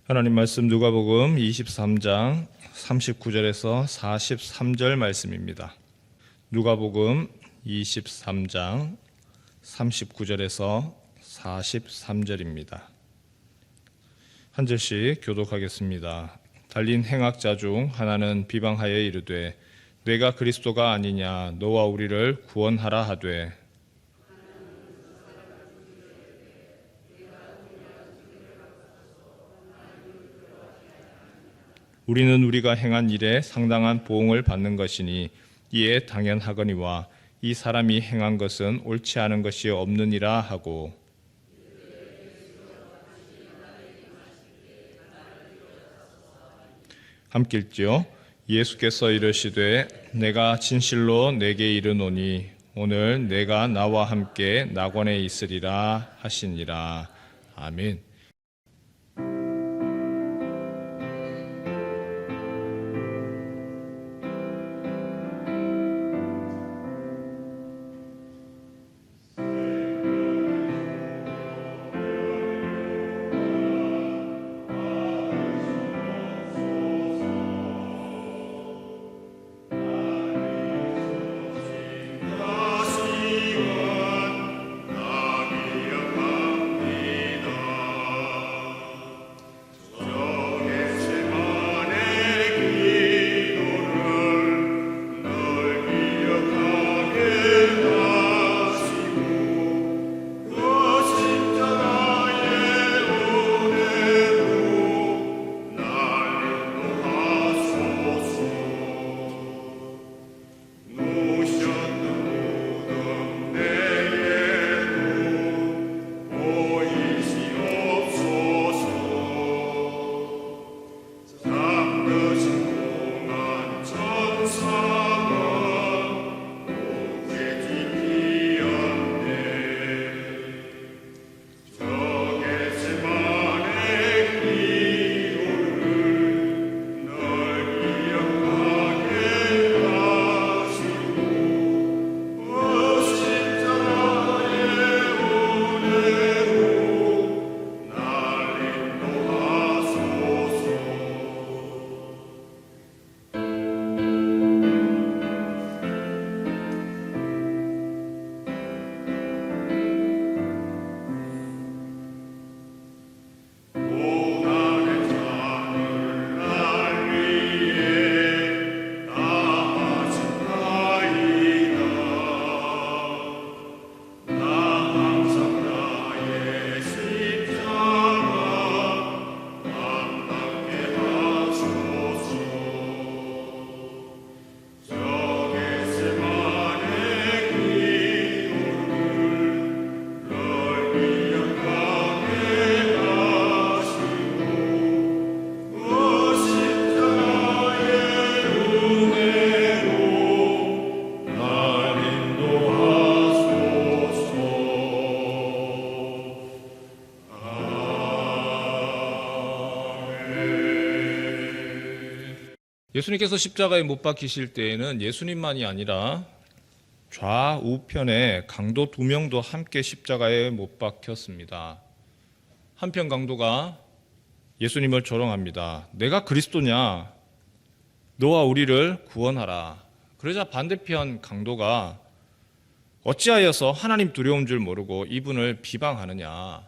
하나님 말씀 누가복음 23장 39절에서 43절 말씀입니다. 누가복음 23장 39절에서 43절입니다. 한 절씩 교독하겠습니다. 달린 행악자 중 하나는 비방하여 이르되 내가 그리스도가 아니냐 너와 우리를 구원하라 하되 우리는 우리가 행한 일에 상당한 보응을 받는 것이니 이에 당연하거니와 이 사람이 행한 것은 옳지 않은 것이 없느니라 하고 함께 읽지요. 예수께서 이르시되 내가 진실로 내게 이르노니 오늘 내가 나와 함께 낙원에 있으리라 하시니라. 아멘. 예수님께서 십자가에 못 박히실 때에는 예수님만이 아니라 좌우편에 강도 2명도 함께 십자가에 못 박혔습니다. 한편 강도가 예수님을 조롱합니다. 내가 그리스도냐? 너와 우리를 구원하라. 그러자 반대편 강도가 어찌하여서 하나님 두려운 줄 모르고 이분을 비방하느냐?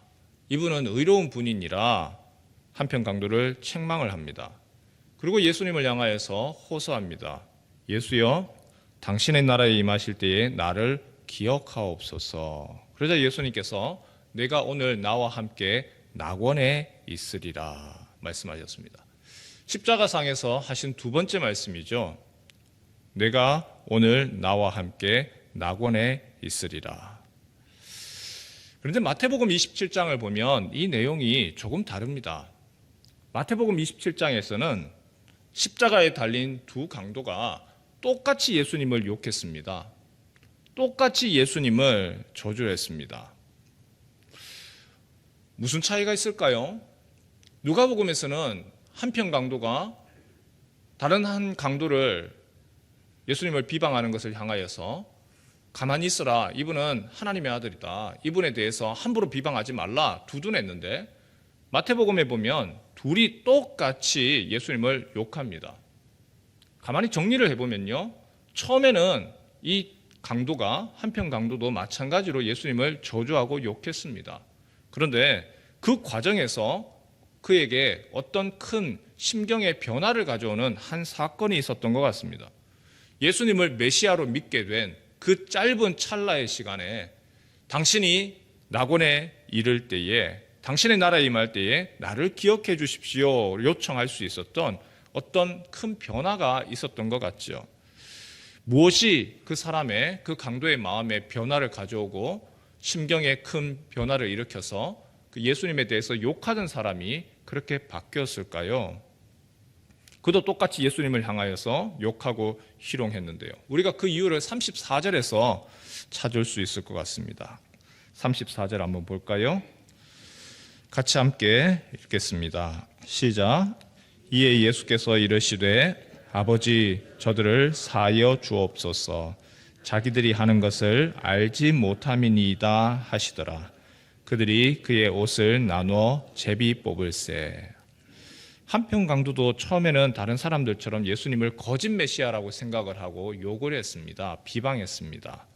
이분은 의로운 분이니라 한편 강도를 책망을 합니다. 그리고 예수님을 향하여서 호소합니다. 예수여, 당신의 나라에 임하실 때에 나를 기억하옵소서. 그러자 예수님께서 내가 오늘 나와 함께 낙원에 있으리라 말씀하셨습니다. 십자가상에서 하신 두 번째 말씀이죠. 내가 오늘 나와 함께 낙원에 있으리라. 그런데 마태복음 27장을 보면 이 내용이 조금 다릅니다. 마태복음 27장에서는 십자가에 달린 두 강도가 똑같이 예수님을 욕했습니다. 똑같이 예수님을 저주했습니다. 무슨 차이가 있을까요? 누가복음에서는 한편 강도가 다른 한 강도를 예수님을 비방하는 것을 향하여서 가만히 있어라. 이분은 하나님의 아들이다. 이분에 대해서 함부로 비방하지 말라. 두둔했는데 마태복음에 보면 둘이 똑같이 예수님을 욕합니다. 가만히 정리를 해보면요, 처음에는 이 강도가, 한편 강도도 마찬가지로 예수님을 저주하고 욕했습니다. 그런데 그 과정에서 그에게 어떤 큰 심경의 변화를 가져오는 한 사건이 있었던 것 같습니다. 예수님을 메시아로 믿게 된 그 짧은 찰나의 시간에 당신이 낙원에 이를 때에, 당신의 나라에 임할 때에 나를 기억해 주십시오 요청할 수 있었던 어떤 큰 변화가 있었던 것 같죠. 무엇이 그 사람의, 그 강도의 마음에 변화를 가져오고 심경에 큰 변화를 일으켜서 그 예수님에 대해서 욕하던 사람이 그렇게 바뀌었을까요? 그도 똑같이 예수님을 향하여서 욕하고 희롱했는데요. 우리가 그 이유를 34절에서 찾을 수 있을 것 같습니다. 34절 한번 볼까요? 같이 함께 읽겠습니다. 시작. 이에 예수께서 이르시되 아버지 저들을 사하여 주옵소서. 자기들이 하는 것을 알지 못함이니이다 하시더라. 그들이 그의 옷을 나누어 제비 뽑을세. 한편 강도도 처음에는 다른 사람들처럼 예수님을 거짓 메시아라고 생각을 하고 욕을 했습니다. 비방했습니다.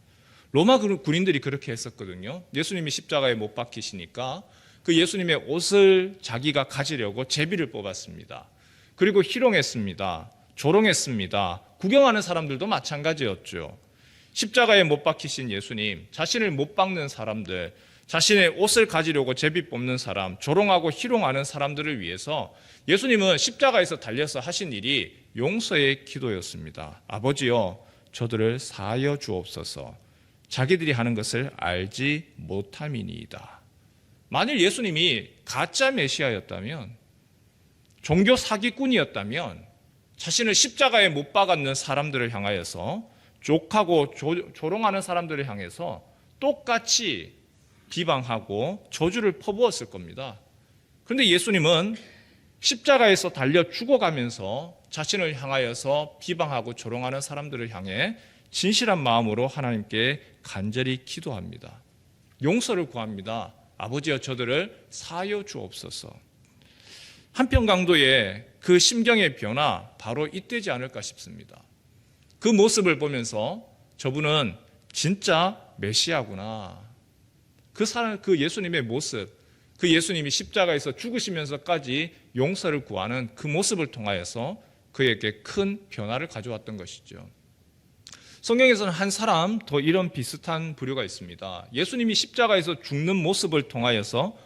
로마 군인들이 그렇게 했었거든요. 예수님이 십자가에 못 박히시니까 그 예수님의 옷을 자기가 가지려고 제비를 뽑았습니다. 그리고 희롱했습니다. 조롱했습니다. 구경하는 사람들도 마찬가지였죠. 십자가에 못 박히신 예수님, 자신을 못 박는 사람들, 자신의 옷을 가지려고 제비 뽑는 사람, 조롱하고 희롱하는 사람들을 위해서 예수님은 십자가에서 달려서 하신 일이 용서의 기도였습니다. 아버지여 저들을 사하여 주옵소서. 자기들이 하는 것을 알지 못함이니이다. 만일 예수님이 가짜 메시아였다면, 종교 사기꾼이었다면 자신을 십자가에 못 박았는 사람들을 향하여서, 욕하고 조롱하는 사람들을 향해서 똑같이 비방하고 저주를 퍼부었을 겁니다. 그런데 예수님은 십자가에서 달려 죽어가면서 자신을 향하여서 비방하고 조롱하는 사람들을 향해 진실한 마음으로 하나님께 간절히 기도합니다. 용서를 구합니다. 아버지여 저들을 사하여 주옵소서. 한편 강도의 그 심경의 변화, 바로 이때지 않을까 싶습니다. 그 모습을 보면서 저분은 진짜 메시아구나. 그 예수님의 모습, 그 예수님이 십자가에서 죽으시면서까지 용서를 구하는 그 모습을 통하여서 그에게 큰 변화를 가져왔던 것이죠. 성경에서는 한 사람 더 이런 비슷한 부류가 있습니다. 예수님이 십자가에서 죽는 모습을 통하여서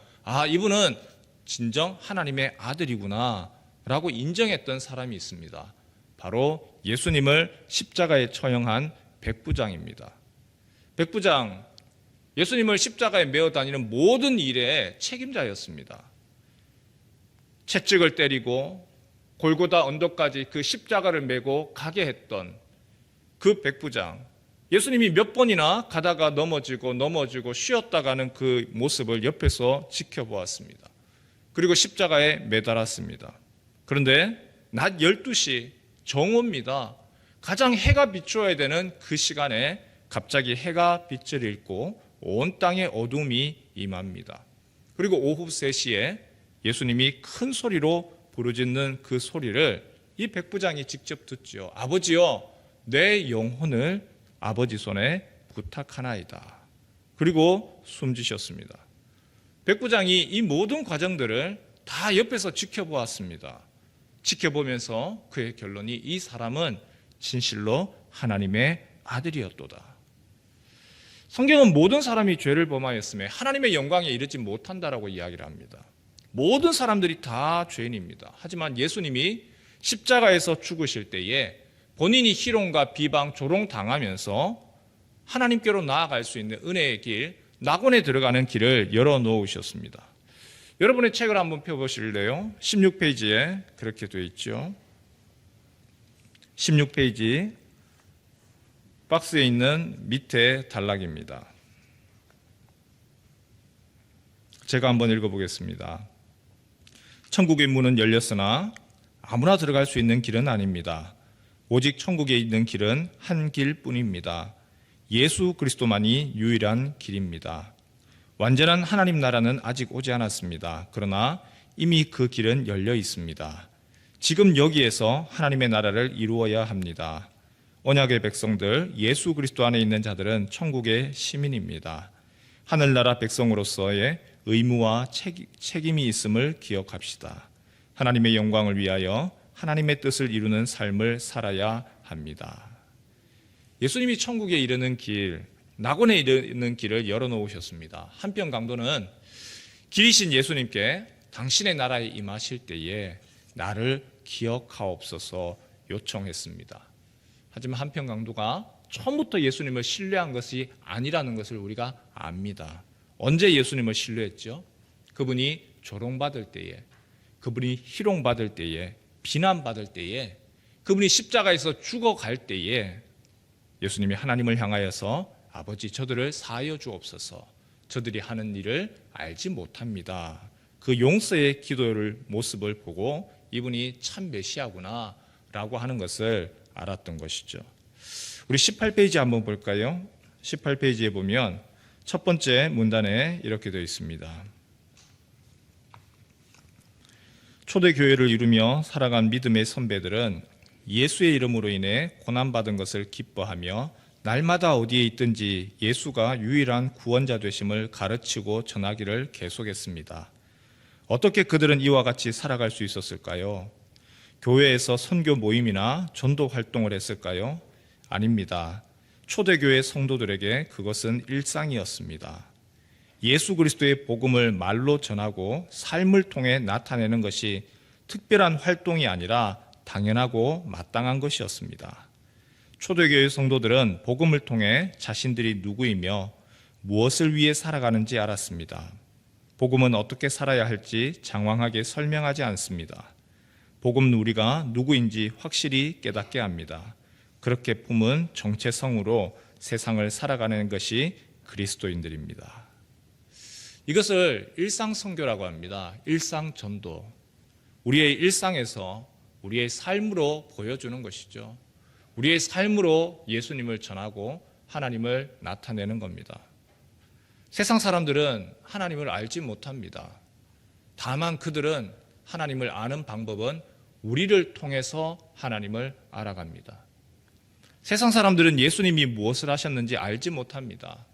이분은 진정 하나님의 아들이구나 라고 인정했던 사람이 있습니다. 바로 예수님을 십자가에 처형한 백부장입니다. 백부장, 예수님을 십자가에 메어 다니는 모든 일의 책임자였습니다. 채찍을 때리고 골고다 언덕까지 그 십자가를 메고 가게 했던 그 백부장, 예수님이 몇 번이나 가다가 넘어지고 쉬었다가는 그 모습을 옆에서 지켜보았습니다. 그리고 십자가에 매달았습니다. 그런데 낮 12시 정오입니다. 가장 해가 비추어야 되는 그 시간에 갑자기 해가 빛을 잃고 온 땅에 어둠이 임합니다. 그리고 오후 3시에 예수님이 큰 소리로 부르짖는 그 소리를 이 백부장이 직접 듣죠. 아버지여 내 영혼을 아버지 손에 부탁하나이다. 그리고 숨지셨습니다. 백부장이 이 모든 과정들을 다 옆에서 지켜보았습니다. 지켜보면서 그의 결론이 이 사람은 진실로 하나님의 아들이었도다. 성경은 모든 사람이 죄를 범하였음에 하나님의 영광에 이르지 못한다라고 이야기를 합니다. 모든 사람들이 다 죄인입니다. 하지만 예수님이 십자가에서 죽으실 때에 본인이 희롱과 비방, 조롱 당하면서 하나님께로 나아갈 수 있는 은혜의 길, 낙원에 들어가는 길을 열어놓으셨습니다. 여러분의 책을 한번 펴보실래요? 16페이지에 그렇게 되어 있죠. 16페이지 박스에 있는 밑에 단락입니다. 제가 한번 읽어보겠습니다. 천국의 문은 열렸으나 아무나 들어갈 수 있는 길은 아닙니다. 오직 천국에 있는 길은 한 길뿐입니다. 예수 그리스도만이 유일한 길입니다. 완전한 하나님 나라는 아직 오지 않았습니다. 그러나 이미 그 길은 열려 있습니다. 지금 여기에서 하나님의 나라를 이루어야 합니다. 언약의 백성들, 예수 그리스도 안에 있는 자들은 천국의 시민입니다. 하늘나라 백성으로서의 의무와 책임이 있음을 기억합시다. 하나님의 영광을 위하여 하나님의 뜻을 이루는 삶을 살아야 합니다. 예수님이 천국에 이르는 길, 낙원에 이르는 길을 열어놓으셨습니다. 한편 강도는 길이신 예수님께 당신의 나라에 임하실 때에 나를 기억하옵소서 요청했습니다. 하지만 한편 강도가 처음부터 예수님을 신뢰한 것이 아니라는 것을 우리가 압니다. 언제 예수님을 신뢰했죠? 그분이 조롱받을 때에, 그분이 희롱받을 때에, 비난받을 때에, 그분이 십자가에서 죽어갈 때에 예수님이 하나님을 향하여서 아버지 저들을 사하여 주옵소서, 저들이 하는 일을 알지 못합니다. 그 용서의 기도를 모습을 보고 이분이 참 메시아구나 라고 하는 것을 알았던 것이죠. 우리 18페이지 한번 볼까요? 18페이지에 보면 첫 번째 문단에 이렇게 되어 있습니다. 초대교회를 이루며 살아간 믿음의 선배들은 예수의 이름으로 인해 고난받은 것을 기뻐하며 날마다 어디에 있든지 예수가 유일한 구원자 되심을 가르치고 전하기를 계속했습니다. 어떻게 그들은 이와 같이 살아갈 수 있었을까요? 교회에서 선교 모임이나 전도 활동을 했을까요? 아닙니다. 초대교회 성도들에게 그것은 일상이었습니다. 예수 그리스도의 복음을 말로 전하고 삶을 통해 나타내는 것이 특별한 활동이 아니라 당연하고 마땅한 것이었습니다. 초대교회 성도들은 복음을 통해 자신들이 누구이며 무엇을 위해 살아가는지 알았습니다. 복음은 어떻게 살아야 할지 장황하게 설명하지 않습니다. 복음은 우리가 누구인지 확실히 깨닫게 합니다. 그렇게 품은 정체성으로 세상을 살아가는 것이 그리스도인들입니다. 이것을 일상선교라고 합니다. 일상전도. 우리의 일상에서 우리의 삶으로 보여주는 것이죠. 우리의 삶으로 예수님을 전하고 하나님을 나타내는 겁니다. 세상 사람들은 하나님을 알지 못합니다. 다만 그들은 하나님을 아는 방법은 우리를 통해서 하나님을 알아갑니다. 세상 사람들은 예수님이 무엇을 하셨는지 알지 못합니다.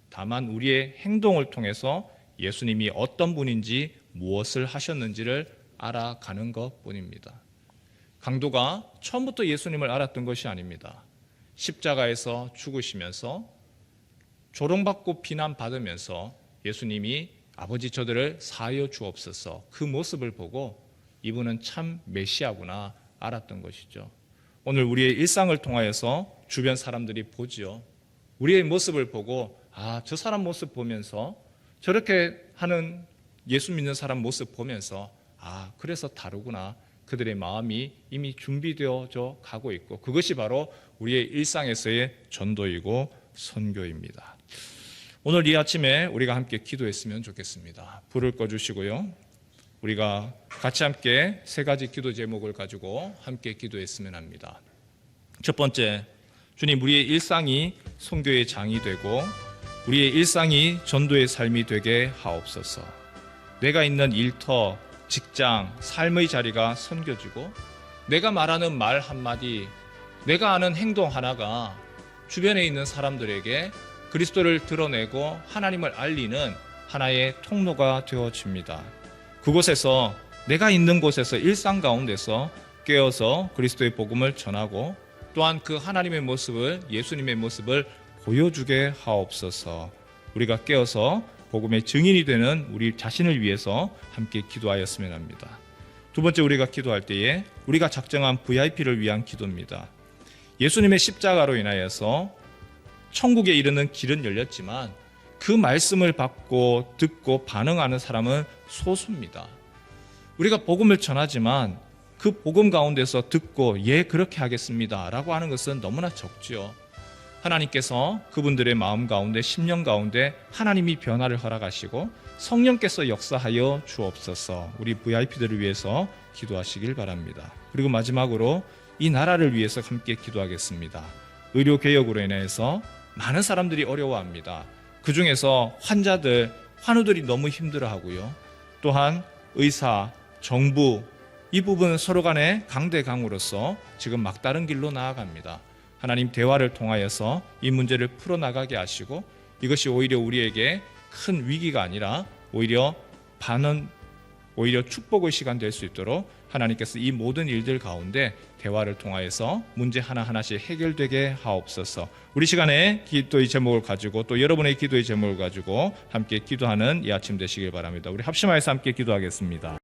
다만 우리의 행동을 통해서 예수님이 어떤 분인지 무엇을 하셨는지를 알아가는 것뿐입니다. 강도가 처음부터 예수님을 알았던 것이 아닙니다. 십자가에서 죽으시면서 조롱받고 비난받으면서 예수님이 아버지 저들을 사하여 주옵소서 그 모습을 보고 이분은 참 메시아구나 알았던 것이죠. 오늘 우리의 일상을 통하여서 주변 사람들이 보지요. 우리의 모습을 보고 저 사람 모습 보면서 저렇게 하는 예수 믿는 사람 모습 보면서 그래서 다르구나. 그들의 마음이 이미 준비되어져 가고 있고 그것이 바로 우리의 일상에서의 전도이고 선교입니다. 오늘 이 아침에 우리가 함께 기도했으면 좋겠습니다. 불을 꺼주시고요. 우리가 같이 함께 세 가지 기도 제목을 가지고 함께 기도했으면 합니다. 첫 번째, 주님 우리의 일상이 선교의 장이 되고 우리의 일상이 전도의 삶이 되게 하옵소서. 내가 있는 일터, 직장, 삶의 자리가 선교지고 내가 말하는 말 한마디, 내가 하는 행동 하나가 주변에 있는 사람들에게 그리스도를 드러내고 하나님을 알리는 하나의 통로가 되어집니다. 그곳에서 내가 있는 곳에서 일상 가운데서 깨어서 그리스도의 복음을 전하고 또한 그 하나님의 모습을 예수님의 모습을 보여주게 하옵소서. 우리가 깨어서 복음의 증인이 되는 우리 자신을 위해서 함께 기도하였으면 합니다. 두 번째 우리가 기도할 때에 우리가 작정한 VIP를 위한 기도입니다. 예수님의 십자가로 인하여서 천국에 이르는 길은 열렸지만 그 말씀을 받고 듣고 반응하는 사람은 소수입니다. 우리가 복음을 전하지만 그 복음 가운데서 듣고 그렇게 하겠습니다 라고 하는 것은 너무나 적죠. 하나님께서 그분들의 마음 가운데 심령 가운데 하나님이 변화를 허락하시고 성령께서 역사하여 주옵소서. 우리 VIP들을 위해서 기도하시길 바랍니다. 그리고 마지막으로 이 나라를 위해서 함께 기도하겠습니다. 의료개혁으로 인해서 많은 사람들이 어려워합니다. 그 중에서 환자들, 환우들이 너무 힘들어하고요. 또한 의사, 정부 이 부분 서로 간의 강대강으로서 지금 막다른 길로 나아갑니다. 하나님 대화를 통하여서 이 문제를 풀어나가게 하시고 이것이 오히려 우리에게 큰 위기가 아니라 오히려 축복의 시간 될 수 있도록 하나님께서 이 모든 일들 가운데 대화를 통하여서 문제 하나하나씩 해결되게 하옵소서. 우리 시간에 기도의 제목을 가지고 또 여러분의 기도의 제목을 가지고 함께 기도하는 이 아침 되시길 바랍니다. 우리 합심하여서 함께 기도하겠습니다.